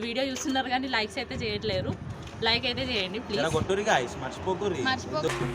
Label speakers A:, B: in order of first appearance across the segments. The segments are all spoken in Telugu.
A: వీడియో చూస్తున్నారు కానీ లైక్స్ అయితే చేయట్లేరు. లైక్ అయితే చేయండి ప్లీజ్. మర్చిపోకు.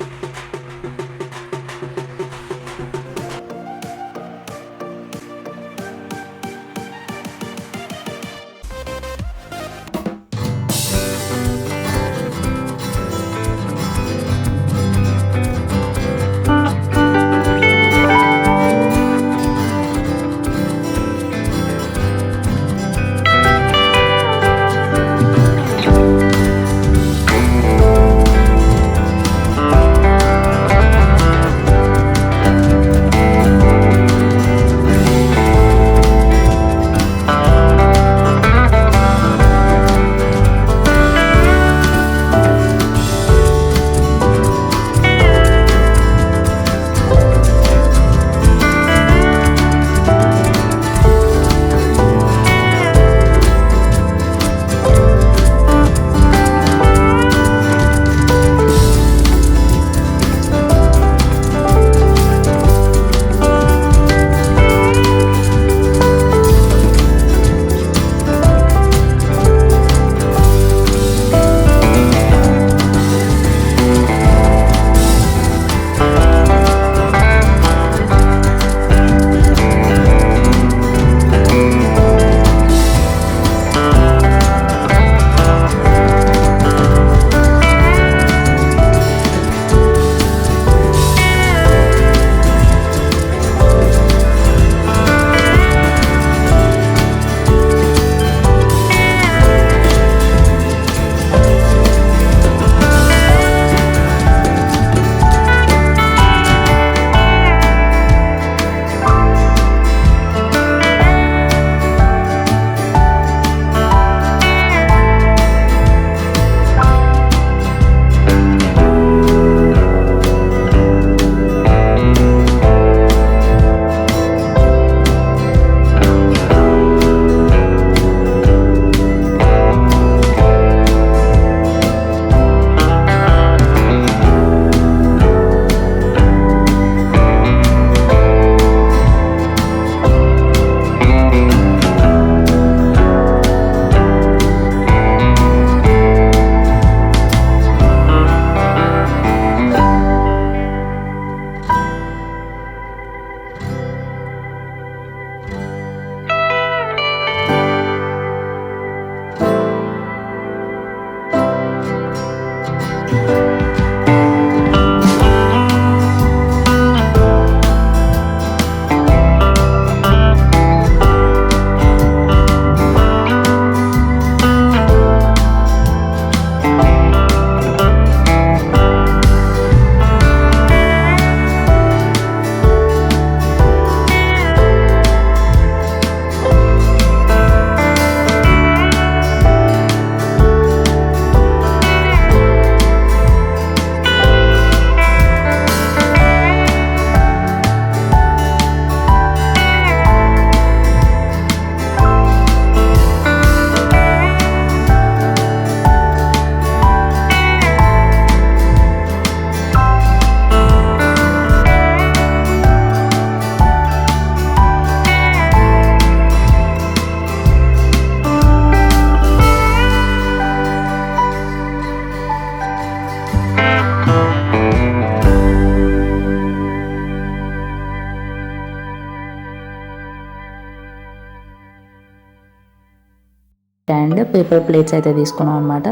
B: అండ్ పేపర్ ప్లేట్స్ అయితే తీసుకున్నాం అనమాట.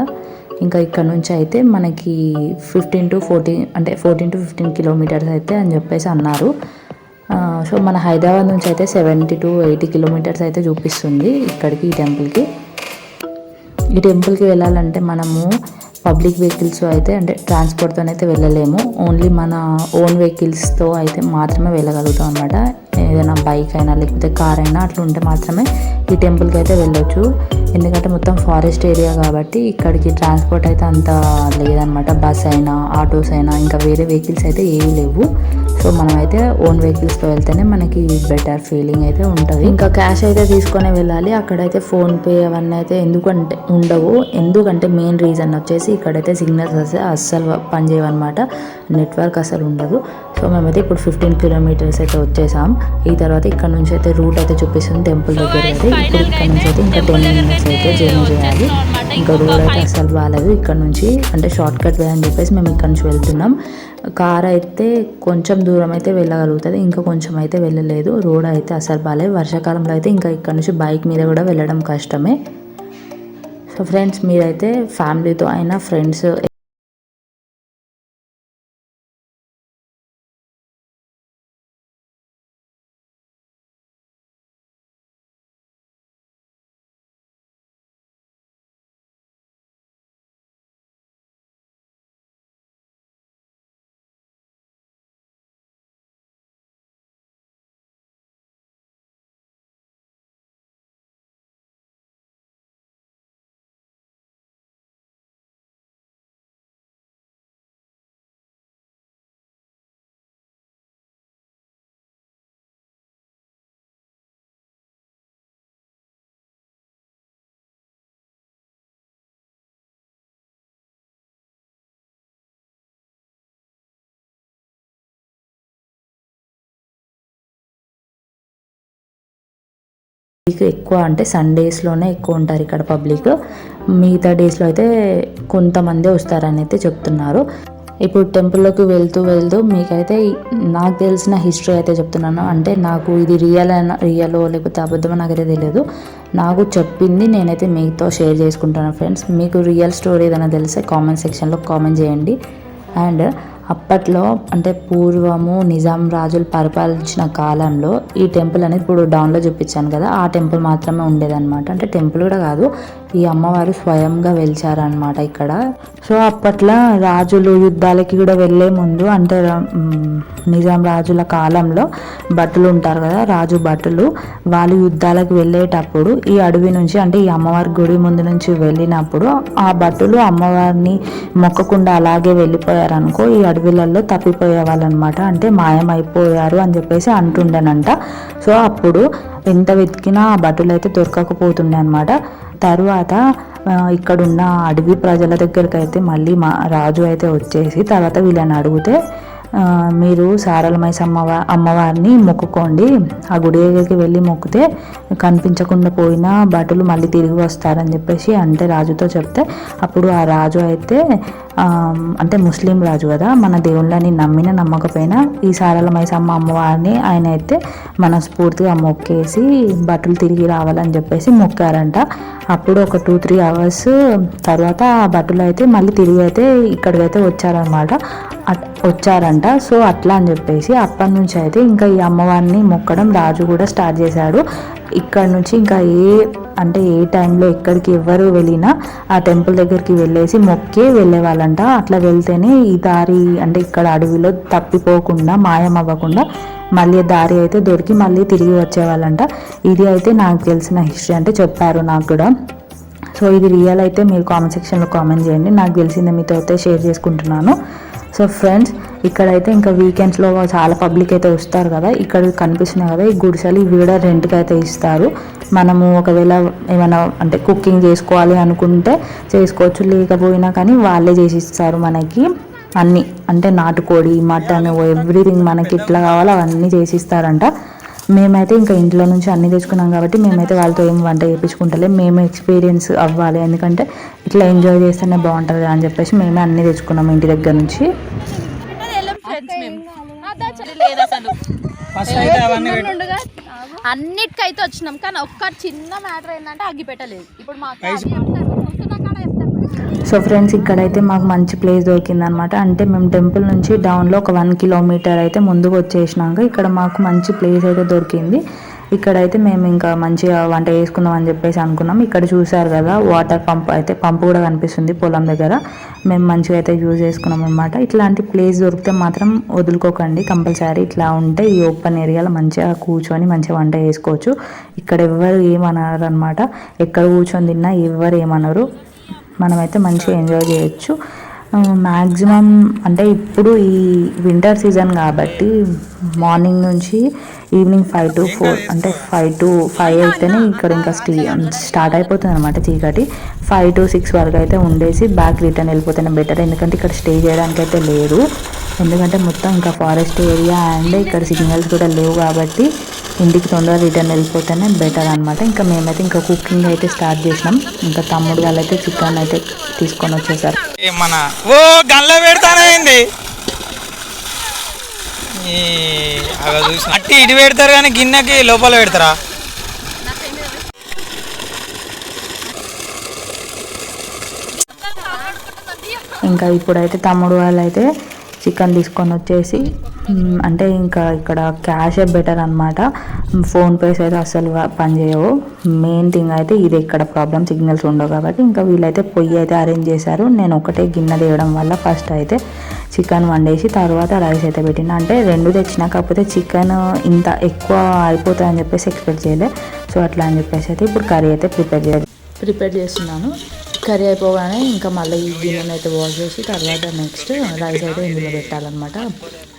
B: ఇంకా ఇక్కడ నుంచి అయితే మనకి 15 to 15 కిలోమీటర్స్ అయితే అని చెప్పేసి అన్నారు. సో మన హైదరాబాద్ నుంచి అయితే 70 to 80 కిలోమీటర్స్ అయితే చూపిస్తుంది ఇక్కడికి, ఈ టెంపుల్కి. ఈ టెంపుల్కి వెళ్ళాలంటే మనము పబ్లిక్ వెహికల్స్ అయితే అంటే ట్రాన్స్పోర్ట్తో అయితే వెళ్ళలేము. ఓన్లీ మన ఓన్ వెహికల్స్తో అయితే మాత్రమే వెళ్ళగలుగుతాం అనమాట. ఏదైనా బైక్ అయినా లేకపోతే కార్ అయినా అట్లా ఉంటే మాత్రమే ఈ టెంపుల్కి అయితే వెళ్ళొచ్చు. ఎందుకంటే మొత్తం ఫారెస్ట్ ఏరియా కాబట్టి ఇక్కడికి ట్రాన్స్పోర్ట్ అయితే అంత లేదనమాట. బస్ అయినా ఆటోస్ అయినా ఇంకా వేరే వెహికల్స్ అయితే ఏమీ లేవు. సో మనమైతే ఓన్ వెహికల్స్తో వెళ్తేనే మనకి బెటర్ ఫీలింగ్ అయితే ఉంటుంది. ఇంకా క్యాష్ అయితే తీసుకొని వెళ్ళాలి. అక్కడైతే ఫోన్పే అవన్నీ అయితే ఉండవు. ఎందుకంటే మెయిన్ రీజన్ వచ్చేసి ఇక్కడైతే సిగ్నల్స్ అస్సలు పనిచేయవన్నమాట, నెట్వర్క్ అసలు ఉండదు. సో మేమైతే ఇప్పుడు 15 కిలోమీటర్స్ అయితే వచ్చేసాం. ఈ తర్వాత ఇక్కడ నుంచి అయితే రూట్ అయితే చూపిస్తుంది టెంపుల్ దగ్గర అయితే. ఇప్పుడు ఇక్కడ నుంచి అయితే ఇంకా 10 మినిట్స్ అయితే జర్నీ చేయాలి. ఇంకా రోడ్ అయితే అసలు బాగాలేదు. ఇక్కడ నుంచి అంటే షార్ట్ కట్ వే అని చెప్పేసి మేము ఇక్కడ నుంచి వెళ్తున్నాం. కార్ అయితే కొంచెం దూరం అయితే వెళ్ళగలుగుతుంది, ఇంకా కొంచెం అయితే వెళ్ళలేదు. రోడ్ అయితే అసలు బాగాలేదు. వర్షాకాలంలో అయితే ఇంకా ఇక్కడ నుంచి బైక్ మీద కూడా వెళ్ళడం కష్టమే. సో ఫ్రెండ్స్, మీరైతే ఫ్యామిలీతో అయినా ఫ్రెండ్స్ ఎక్కువ అంటే సండేస్లోనే ఎక్కువ ఉంటారు ఇక్కడ పబ్లిక్. మిగతా డేస్లో అయితే కొంతమంది వస్తారని అయితే చెప్తున్నారు. ఇప్పుడు టెంపుల్లోకి వెళ్తూ మీకైతే నాకు తెలిసిన హిస్టరీ అయితే చెప్తున్నాను. అంటే నాకు ఇది రియలో లేకపోతే అబద్ధమో నాకైతే తెలియదు. నాకు చెప్పింది నేనైతే మీతో షేర్ చేసుకుంటాను ఫ్రెండ్స్. మీకు రియల్ స్టోరీ ఏదైనా తెలిస్తే కామెంట్ సెక్షన్లో కామెంట్ చేయండి. అండ్ అప్పట్లో అంటే పూర్వము నిజాం రాజులు పరిపాలించిన కాలంలో ఈ టెంపుల్ అనేది ఇప్పుడు డౌన్లో చూపించాను కదా, ఆ టెంపుల్ మాత్రమే ఉండేదన్నమాట. అంటే టెంపుల్ కూడా కాదు, ఈ అమ్మవారు స్వయంగా వెలిచారనమాట ఇక్కడ. సో అప్పట్లో రాజులు యుద్ధాలకి కూడా వెళ్ళే ముందు అంటే నిజాం రాజుల కాలంలో భటులు ఉంటారు కదా, రాజు భటులు, వాళ్ళు యుద్ధాలకు వెళ్ళేటప్పుడు ఈ అడవి నుంచి అంటే ఈ అమ్మవారి గుడి ముందు నుంచి వెళ్ళినప్పుడు ఆ భటులు అమ్మవారిని మొక్కకుండా అలాగే వెళ్ళిపోయారనుకో ఈ అడవిలలో తప్పిపోయే వాళ్ళనమాట. అంటే మాయమైపోయారు అని చెప్పేసి అంటుండేనంట. సో అప్పుడు ఎంత వెతికినా ఆ భటులు అయితే దొరకకపోతుండే అనమాట. తర్వాత ఇక్కడున్న అడవి ప్రజల దగ్గరికి అయితే మళ్ళీ రాజు అయితే వచ్చేసి తర్వాత వీళ్ళని అడిగితే మీరు సారలమైసమ్మ అమ్మవారిని మొక్కుకోండి, ఆ గుడి దగ్గరికి వెళ్ళి మొక్కితే కనిపించకుండా పోయినా భటులు మళ్ళీ తిరిగి వస్తారని చెప్పేసి అంటే రాజుతో చెప్తే అప్పుడు ఆ రాజు అయితే అంటే ముస్లిం రాజు కదా, మన దేవుళ్ళని నమ్మిన నమ్మకపోయినా ఈ సారలమైసమ్మ అమ్మవారిని ఆయన అయితే మనస్ఫూర్తిగా మొక్కేసి భటులు తిరిగి రావాలని చెప్పేసి మొక్కారంట. అప్పుడు ఒక 2-3 అవర్స్ తర్వాత ఆ భటులు అయితే మళ్ళీ తిరిగి అయితే ఇక్కడికైతే వచ్చారంట. సో అట్లా అని చెప్పేసి అప్పటి నుంచి అయితే ఇంకా ఈ అమ్మవారిని మొక్కడం రాజు కూడా స్టార్ట్ చేశాడు. ఇక్కడ నుంచి ఇంకా ఏ టైంలో ఎక్కడికి ఎవరు వెళ్ళినా ఆ టెంపుల్ దగ్గరికి వెళ్ళేసి మొక్కి వెళ్ళే వాళ్ళంట. అట్లా వెళ్తేనే ఈ దారి అంటే ఇక్కడ అడవిలో తప్పిపోకుండా మాయం అవ్వకుండా మళ్ళీ దారి అయితే దొరికి మళ్ళీ తిరిగి వచ్చేవాళ్ళంట. ఇది అయితే నాకు తెలిసిన హిస్టరీ అంటే చెప్పారు నాకు కూడా. సో ఇది రియల్ అయితే మీరు కామెంట్ సెక్షన్లో కామెంట్ చేయండి, నాకు తెలిసిందే మీతో అయితే షేర్ చేసుకుంటున్నాను. సో ఫ్రెండ్స్, ఇక్కడైతే ఇంకా వీకెండ్స్లో చాలా పబ్లిక్ అయితే వస్తారు కదా, ఇక్కడ కనిపిస్తున్నాయి కదా ఈ గుడిసెలు, ఇవి కూడా రెంట్కి అయితే ఇస్తారు. మనము ఒకవేళ ఏమైనా అంటే కుకింగ్ చేసుకోవాలి అనుకుంటే చేసుకోవచ్చు, లేకపోయినా కానీ వాళ్ళే చేసి ఇస్తారు మనకి అన్నీ. అంటే నాటుకోడి, మటన్, ఎవ్రీథింగ్ మనకి ఇట్లా కావాలో అవన్నీ చేసి ఇస్తారంట. మేమైతే ఇంకా ఇంట్లో నుంచి అన్నీ తెచ్చుకున్నాం కాబట్టి మేమైతే వాళ్ళతో ఏం వంట చేయించుకుంటలే, మేము ఎక్స్పీరియన్స్ అవ్వాలి, ఎందుకంటే ఇట్లా ఎంజాయ్ చేస్తేనే బాగుంటుంది అని చెప్పేసి మేమే అన్నీ తెచ్చుకున్నాము ఇంటి దగ్గర నుంచి.
A: అన్నిటికైతే వచ్చినాం కానీ ఒక్క చిన్న మ్యాటర్ ఏంటంటే అగ్గి పెట్టలేదు. ఇప్పుడు
B: సో ఫ్రెండ్స్, ఇక్కడైతే మాకు మంచి ప్లేస్ దొరికిందనమాట. అంటే మేము టెంపుల్ నుంచి డౌన్లో ఒక 1 కిలోమీటర్ అయితే ముందుకు వచ్చేసినాక ఇక్కడ మాకు మంచి ప్లేస్ అయితే దొరికింది. ఇక్కడైతే మేము ఇంకా మంచిగా వంట చేసుకుందాం అని చెప్పేసి అనుకున్నాం. ఇక్కడ చూసారు కదా వాటర్ పంపు కూడా కనిపిస్తుంది పొలం దగ్గర. మేము మంచిగా అయితే యూజ్ చేసుకున్నాం అనమాట. ఇట్లాంటి ప్లేస్ దొరికితే మాత్రం వదులుకోకండి, కంపల్సరీ ఇట్లా ఉంటే ఈ ఓపెన్ ఏరియాలో మంచిగా కూర్చొని మంచిగా వంట చేసుకోవచ్చు. ఇక్కడ ఎవరు ఏమనరు అనమాట, ఎక్కడ కూర్చొని తిన్నా ఎవరు ఏమనరు, మనమైతే మంచిగా ఎంజాయ్ చేయొచ్చు. మ్యాక్సిమం అంటే ఇప్పుడు ఈ వింటర్ సీజన్ కాబట్టి మార్నింగ్ నుంచి ఈవినింగ్ 5 to 4 అంటే 5 to 5 అయితేనే ఇక్కడ ఇంకా స్టార్ట్ అయిపోతుంది అనమాట చీకటి. 5 to 6 వరకు అయితే ఉండేసి బ్యాక్ రిటర్న్ వెళ్ళిపోతేనే బెటర్, ఎందుకంటే ఇక్కడ స్టే చేయడానికి అయితే లేదు, ఎందుకంటే మొత్తం ఇంకా ఫారెస్ట్ ఏరియా అండ్ ఇక్కడ సిగ్నల్స్ కూడా లేవు కాబట్టి ఇంటికి తొందరగా రిటర్న్ వెళ్ళిపోతేనే బెటర్ అనమాట. ఇంకా మేమైతే ఇంకా కుకింగ్ అయితే స్టార్ట్ చేసినాం. ఇంకా తమ్ముడు వాళ్ళైతే చికెన్ అయితే తీసుకొని వచ్చేసారు.
C: మన ఓ గల్ల పెడతానేంది అట్టి ఇటు పెడతారు కానీ గిన్నెకి లోపల పెడతారా?
B: ఇంకా ఇప్పుడైతే తమ్ముడు వాళ్ళు అయితే చికెన్ తీసుకొని వచ్చేసి అంటే ఇంకా ఇక్కడ క్యాషే బెటర్ అనమాట, ఫోన్పేస్ అయితే అస్సలు పనిచేయవు. మెయిన్ థింగ్ అయితే ఇది ఇక్కడ ప్రాబ్లం, సిగ్నల్స్ ఉండవు కాబట్టి ఇంకా వీళ్ళైతే పొయ్యి అయితే అరేంజ్ చేశారు. నేను ఒకటే గిన్నె తీయడం వల్ల ఫస్ట్ అయితే చికెన్ వండేసి తర్వాత రైస్ అయితే పెట్టిన. అంటే 2 తెచ్చినా, కాకపోతే చికెన్ ఇంత ఎక్కువ అయిపోతుందని చెప్పేసి ఎక్స్పెక్ట్ చేయలే. సో అట్లా అని చెప్పేసి అయితే ఇప్పుడు కర్రీ అయితే ప్రిపేర్ చేస్తున్నాను. కర్రీ అయిపోగానే ఇంకా మళ్ళీ ఈ గిన్నెను అయితే వాష్ చేసి తర్వాత నెక్స్ట్ రైస్ అయితే ఇందులో పెట్టాలన్నమాట.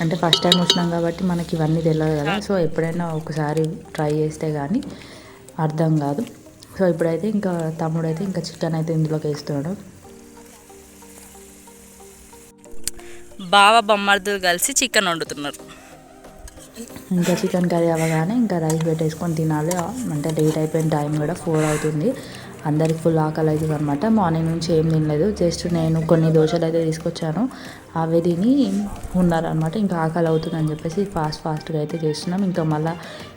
B: అంటే ఫస్ట్ టైం వచ్చినాం కాబట్టి మనకి ఇవన్నీ తెలియదు కదా, సో ఎప్పుడైనా ఒకసారి ట్రై చేస్తే కానీ అర్థం కాదు. సో ఇప్పుడైతే ఇంకా తమ్ముడు అయితే ఇంకా చికెన్ అయితే ఇందులోకి వేస్తున్నాడు.
A: బావ బొమ్మర్దులు కలిసి చికెన్ వండుతున్నారు.
B: ఇంకా చికెన్ కర్రీ అవ్వగానే ఇంకా రైస్ పెట్టేసుకొని తినాలి. అంటే లేట్ అయిపోయిన టైం కూడా 4 అవుతుంది. అందరికి ఫుల్ ఆకలి అవుతుంది అనమాట. మార్నింగ్ నుంచి ఏం తినలేదు, జస్ట్ నేను కొన్ని దోశలు అయితే తీసుకొచ్చాను, అవే తిని ఉన్నారనమాట. ఇంకా ఆకలి అవుతుందని చెప్పేసి ఫాస్ట్గా అయితే చేస్తున్నాం. ఇంకా మళ్ళీ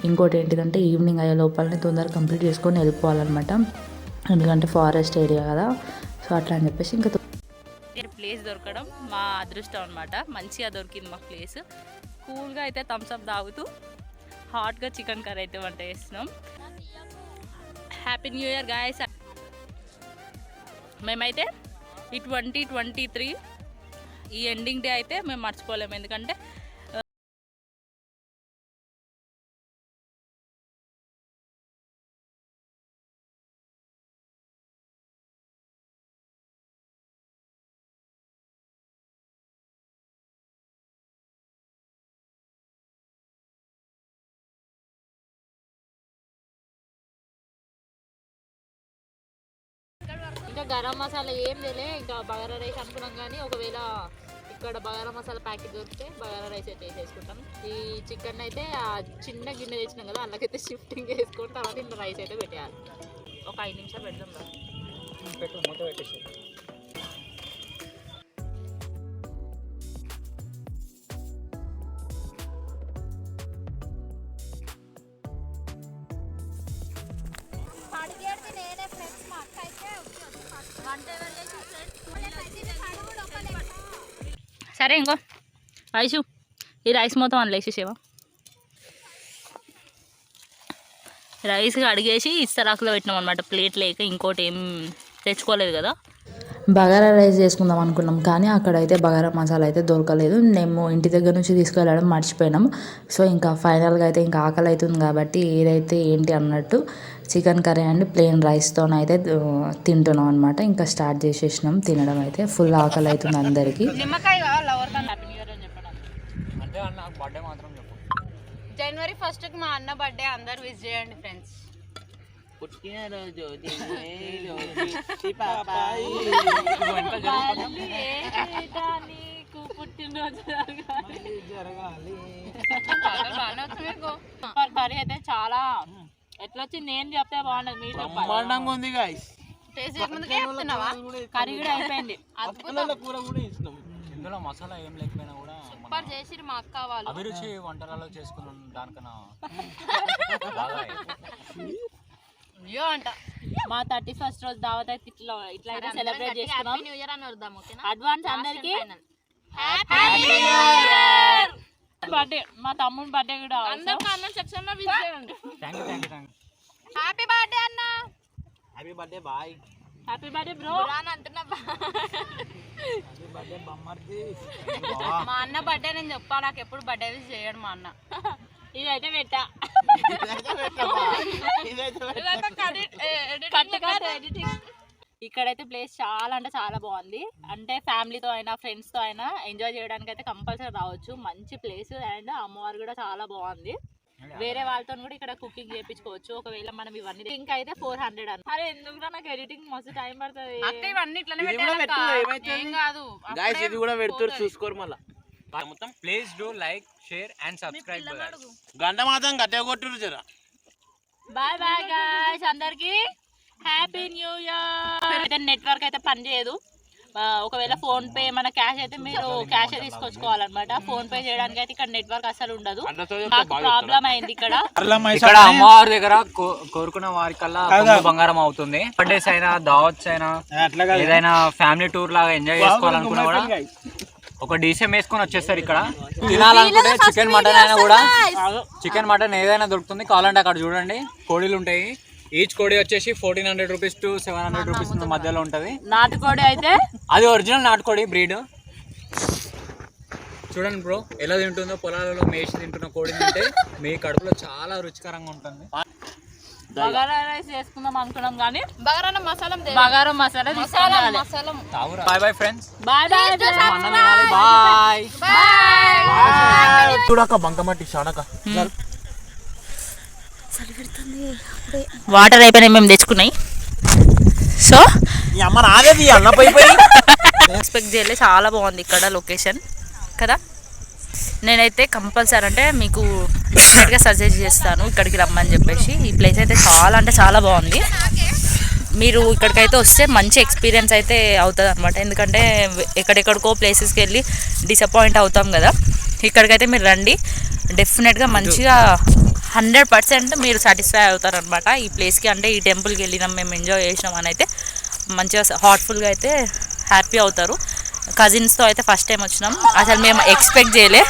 B: ఇంకోటి ఏంటిదంటే ఈవినింగ్ అయ్యే లోపలనే తొందరగా కంప్లీట్ చేసుకొని వెళ్ళిపోవాలన్నమాట, ఎందుకంటే ఫారెస్ట్ ఏరియా కదా. సో అట్లా అని చెప్పేసి ఇంకా
A: ప్లేస్ దొరకడం మా అదృష్టం అనమాట. మంచిగా దొరికింది మాకు ప్లేస్. కూల్గా అయితే థమ్స్అప్ తాగుతూ హాట్గా చికెన్ కర్రీ అయితే వంట చేస్తున్నాం. Happy new year guys. మేమైతే ఈ 2023 ఈ ఎండింగ్ డే అయితే మేము మర్చిపోలేము, ఎందుకంటే ఇంకా గరం మసాలా ఏం తెలియదు. ఇంకా బగారా రైస్ అనుకున్నాం, కానీ ఒకవేళ ఇక్కడ బగారా మసాలా ప్యాకెట్ దొరికితే బగారా రైస్ అయితే వేసేసుకుంటాం. ఈ చికెన్ అయితే ఆ చిన్న గిన్నె తెచ్చినాం కదా, అందుకైతే షిఫ్టింగ్ వేసుకొని తర్వాత ఇంట్లో రైస్ అయితే పెట్టేయాలి. ఒక 5 నిమిషాలు పెడదాం. పెట్టేసి సరే. ఇంకో రైసు ఈ రైస్ మొత్తం అందులో వేసేసేవా? రైస్ అడిగేసి ఇస్తరాకులో పెట్టినాం అనమాట, ప్లేట్ లేక ఇంకోటి ఏం తెచ్చుకోలేదు కదా.
B: బగారా రైస్ చేసుకుందాం అనుకున్నాం, కానీ అక్కడైతే బగారా మసాలా అయితే దొరకలేదు. మేము ఇంటి దగ్గర నుంచి తీసుకెళ్ళడం మర్చిపోయినాం. సో ఇంకా ఫైనల్గా అయితే ఇంకా ఆకలి అవుతుంది కాబట్టి ఏదైతే ఏంటి అన్నట్టు చికెన్ కర్రీ అండ్ ప్లెయిన్ రైస్తోనైతే తింటున్నాం అనమాట. ఇంకా స్టార్ట్ చేసేసినాం తినడం అయితే. ఫుల్ ఆకలి అవుతుంది అందరికీ.
A: జనవరి 1st మా అన్న బర్త్డే, అందరు విష్ చేయండి ఫ్రెండ్స్.
D: పుట్టినరోజు
A: కర్రీ అయితే చాలా ఎట్లా వచ్చింది ఏం చెప్తే బాగుండదు, మీరు
C: బ్రహ్మాండంగా ఉంది గాయ్స్.
A: టేస్ట్ చేయకముందుకే చెప్తున్నావా? కర్రీ కూడా అయిపోయింది.
C: ఇందులో మసాలా ఏం లేకపోయినా కూడా
A: సూపర్ చేసిరు మా అక్క వాళ్ళు.
C: అభిరుచి వంటలలో చేసుకున్నాం దానికన్నా
A: అయ్యో అంట. మా 31st రోజు దావత్ అయితే ఇట్లా అయితే సెలబ్రేట్ చేసుకున్నాం. న్యూ ఇయర్ అని వద్దాం, ఓకేనా? అడ్వాన్స్ అందరికి బర్త్డే, మా తమ్ముడు బర్త్డే కూడా అందరూ కామెంట్ సెక్షన్ లో విష్ చేయండి. హ్యాపీ బర్త్డే అన్న.
D: Happy birthday boy.
A: Happy birthday bro అని అంటున్నా.
D: హ్యాపీ బర్త్డే బమ్మర్ది.
A: మా అన్న బర్త్డే నేను చెప్పా, నాకు ఎప్పుడు బర్త్డే విష్ చేయడు మా అన్న. ఇదైతే పెట్టా. ఇక్కడైతే ప్లేస్ చాలా అంటే చాలా బాగుంది. అంటే ఫ్యామిలీతో అయినా ఫ్రెండ్స్తో అయినా ఎంజాయ్ చేయడానికి అయితే కంపల్సరీ రావచ్చు. మంచి ప్లేస్ అండ్ అమ్మవారు కూడా చాలా బాగుంది. వేరే వాళ్ళతో కూడా ఇక్కడ కుకింగ్ చేయించుకోవచ్చు. ఒకవేళ మనం ఇవన్నీ ఇంకా అయితే 400 అని. అరే ఎందుకురా నాకు ఎడిటింగ్ మస్తు టైం పడుతుంది.
E: ఇవన్నీ ఇట్లనే
D: ఇది కూడా పెట్టు, ఏమైతుంది?
E: ఏం కాదు.
D: గాయస్ ఇది కూడా పెడుతురు చూసుకోరు మళ్ళా. మొత్తం
C: please do like share and subscribe.
D: గంట మాత్రం గట్టిగా కొట్టురు జర.
A: బాయ్ బాయ్ గాయ్స్, అందరికి హ్యాపీ న్యూ ఇయర్. నెట్వర్క్ అయితే పనిచేయదు. ఒకవేళ ఫోన్ పే మన క్యాష్ అయితే మీరు క్యాష్ తీసుకొచ్చుకోవాలన్నమాట. ఫోన్ పే చేయడానికి అయితే ఇక్కడ నెట్వర్క్ అసలు ఉండదు. నాకు ప్రాబ్లం అయింది ఇక్కడ.
C: ఇక్కడ అమ్మవారి దగ్గర కోరుకున్న వారికల్లా బంగారం అవుతుంది. బర్త్డేస్ అయినా దావత్స్ అయినా ఏదైనా ఫ్యామిలీ టూర్ లాగా ఎంజాయ్ చేసుకోవాలనుకున్నా కూడా ఒక డీసీఎం వేసుకొని వచ్చేస్తారు. ఇక్కడ తినాలనుకుంటే చికెన్ మటన్ అయినా కూడా చికెన్ మటన్ ఏదైనా దొరుకుతుంది. కావాలంటే అక్కడ చూడండి కోడీలు ఉంటాయి. ఈచ్ కోడి వచ్చేసి 1400 రూపీస్ టు 700 రూపీస్ మధ్యలో ఉంటది.
A: నాటుకోడి అయితే
C: అది ఒరిజినల్ నాటుకోడి బ్రీడ్. చూడండి బ్రో ఎలా తింటుందో, పొలాలలో మేసి తింటున్న కోడి తింటే మీ కడుపులో చాలా రుచికరంగా ఉంటుంది.
A: బగారా రైస్ చేసుకుందాం అనుకున్నాం కానీ
E: bagara masala
C: bye bye friends.
A: Bye
C: bye.
D: చూడక బంకమట్టి చానక
A: వాటర్ అయిపోయినాయి మేము తెచ్చుకున్నాయి. సో
D: అమ్మ నాదేది అన్న పోయి
A: ఎక్స్పెక్ట్ చేయలే. చాలా బాగుంది ఇక్కడ లొకేషన్ కదా. నేనైతే కంపల్సరీ అంటే మీకు డెఫినెట్గా సజెస్ట్ చేస్తాను ఇక్కడికి రమ్మని చెప్పేసి. ఈ ప్లేస్ అయితే చాలా అంటే చాలా బాగుంది. మీరు ఇక్కడికైతే వస్తే మంచి ఎక్స్పీరియన్స్ అయితే అవుతుంది అనమాట. ఎందుకంటే ఎక్కడెక్కడికో ప్లేసెస్కి వెళ్ళి డిసప్పాయింట్ అవుతాం కదా. ఇక్కడికైతే మీరు రండి, డెఫినెట్గా మంచిగా 100% మీరు సాటిస్ఫై అవుతారనమాట ఈ ప్లేస్కి. అంటే ఈ టెంపుల్కి వెళ్ళినాం మేము, ఎంజాయ్ చేసినాం అని అయితే మంచిగా హార్ట్ఫుల్గా అయితే హ్యాపీ అవుతారు. కజిన్స్తో అయితే ఫస్ట్ టైం వచ్చినాం. అసలు మేము ఎక్స్పెక్ట్ చేయలే.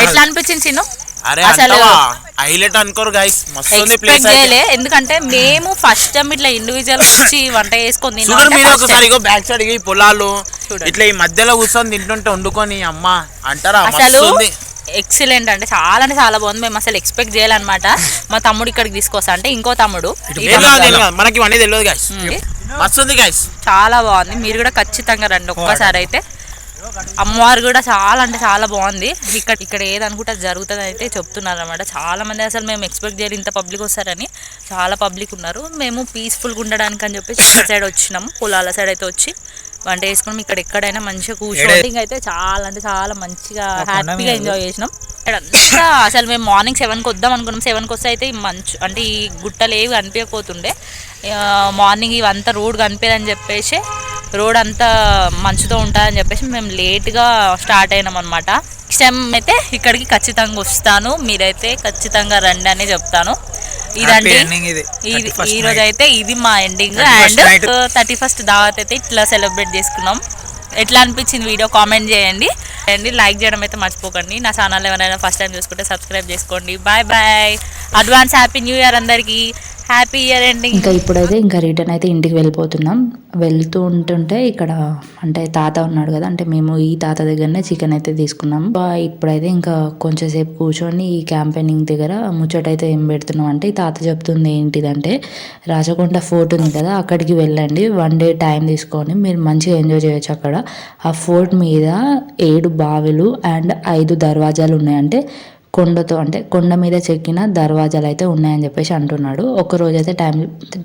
A: ఎట్లా అనిపించింది చిన్ను? అసలు
D: హైలైట్ అనుకోరు గైస్, మస్తు ఉంది ప్లేస్.
A: ఎక్స్పెక్ట్ చేయలే. ఎందుకంటే మేము ఫస్ట్ టైం ఇట్లా ఇండివిజువల్ వచ్చి వంట చేసుకొని
D: ఒకసారి బ్యాక్ సైడ్ ఈ పొలాలు ఇట్లా ఈ మధ్యలో కూర్చొని తింటుంటే వండుకొని అమ్మ అంటారా.
A: అసలు ఎక్సలెంట్ అంటే చాలా బాగుంది. మేము అసలు ఎక్స్పెక్ట్ చేయాలన్నమాట. మా తమ్ముడు ఇక్కడికి తీసుకొస్తా అంటే ఇంకో తమ్ముడు
D: మనకి ఇవన్నీ తెలియదు గైస్, మస్తు ఉంది గైస్,
A: చాలా బాగుంది. మీరు కూడా ఖచ్చితంగా రండి ఒక్కసారి అయితే. అమ్మవారు కూడా చాలా అంటే చాలా బాగుంది. ఇక్కడ ఏదనుకుంటే జరుగుతుంది అయితే చెప్తున్నారు అనమాట. చాలా మంది అసలు మేము ఎక్స్పెక్ట్ చేయాలి ఇంత పబ్లిక్ వస్తారని. చాలా పబ్లిక్ ఉన్నారు. మేము పీస్ఫుల్గా ఉండడానికి అని చెప్పేసి ఇక్కడ సైడ్ వచ్చినాము. పొలాల సైడ్ అయితే వచ్చి వంట చేసుకున్నాం. ఇక్కడ ఎక్కడైనా మంచిగా కూర్చోండి అయితే చాలా అంటే చాలా మంచిగా హ్యాపీగా ఎంజాయ్ చేసినాం. ఇక్కడంతా అసలు మేము మార్నింగ్ 7కి వద్దాం అనుకున్నాం. 7కి వస్తే అయితే ఈ మంచు అంటే ఈ గుట్టలు ఏవి కనిపించకపోతుండే. మార్నింగ్ ఇవంతా రోడ్ కనిపించదని చెప్పేసి రోడ్ అంతా మంచుతో ఉంటుందని చెప్పేసి మేము లేట్గా స్టార్ట్ అయినాం అనమాట. నెక్స్ట్ టైం అయితే ఇక్కడికి ఖచ్చితంగా వస్తాను, మీరైతే ఖచ్చితంగా రండి అని చెప్తాను. ఇదండి ఈ రోజు అయితే ఇది మా ఎండింగ్. అండ్ 31st దావత్ అయితే ఇట్లా సెలబ్రేట్ చేసుకున్నాం. ఎట్లా అనిపించింది వీడియో కామెంట్ చేయండి అండ్ లైక్ చేయడం అయితే మర్చిపోకండి. నా ఛానల్ ఎవరైనా ఫస్ట్ టైం చూసుకుంటే సబ్స్క్రైబ్ చేసుకోండి. Bye bye, advance happy new year అందరికీ, హ్యాపీ ఇయర్ ఎండింగ్.
B: ఇంకా ఇప్పుడైతే ఇంకా రిటర్న్ అయితే ఇంటికి వెళ్ళిపోతున్నాం. వెళ్తూ ఉంటుంటే ఇక్కడ అంటే తాత ఉన్నాడు కదా, అంటే మేము ఈ తాత దగ్గరనే చికెన్ అయితే తీసుకున్నాం. ఇప్పుడైతే ఇంకా కొంచెం సేపు కూర్చొని ఈ క్యాంపెయినింగ్ దగ్గర ముచ్చటైతే ఏం పెడుతున్నాం అంటే ఈ తాత చెప్తుంది ఏంటిదంటే రాచకొండ ఫోర్ట్ ఉంది కదా, అక్కడికి వెళ్ళండి. 1 డే టైం తీసుకొని మీరు మంచిగా ఎంజాయ్ చేయొచ్చు. అక్కడ ఆ ఫోర్ట్ మీద 7 బావిలు అండ్ 5 దర్వాజాలు ఉన్నాయంటే కొండతో, అంటే కొండ మీద చెక్కిన దర్వాజాలు అయితే ఉన్నాయని చెప్పేసి అంటున్నాడు. ఒకరోజు అయితే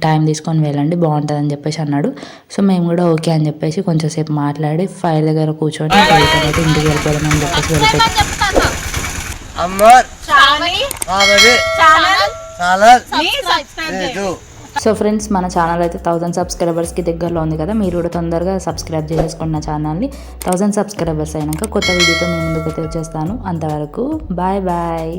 B: టైం తీసుకొని వెళ్ళండి బాగుంటుందని చెప్పేసి అన్నాడు. సో మేము కూడా ఓకే అని చెప్పేసి కొంచెం సేపు మాట్లాడి ఫైర్ దగ్గర కూర్చొని అయితే ఇంటికి వెళ్ళిపోదామని చెప్పేసి వెళ్ళిపోయాం. సో ఫ్రెండ్స్, మన ఛానల్ అయితే 1000 సబ్స్క్రైబర్స్కి దగ్గరలో ఉంది కదా, మీరు కూడా తొందరగా సబ్స్క్రైబ్ చేసుకోండి నా ఛానల్ని. 1000 సబ్స్క్రైబర్స్ అయినాక కొత్త వీడియోతో మీ ముందుకైతే వచ్చేస్తాను. అంతవరకు బాయ్ బాయ్.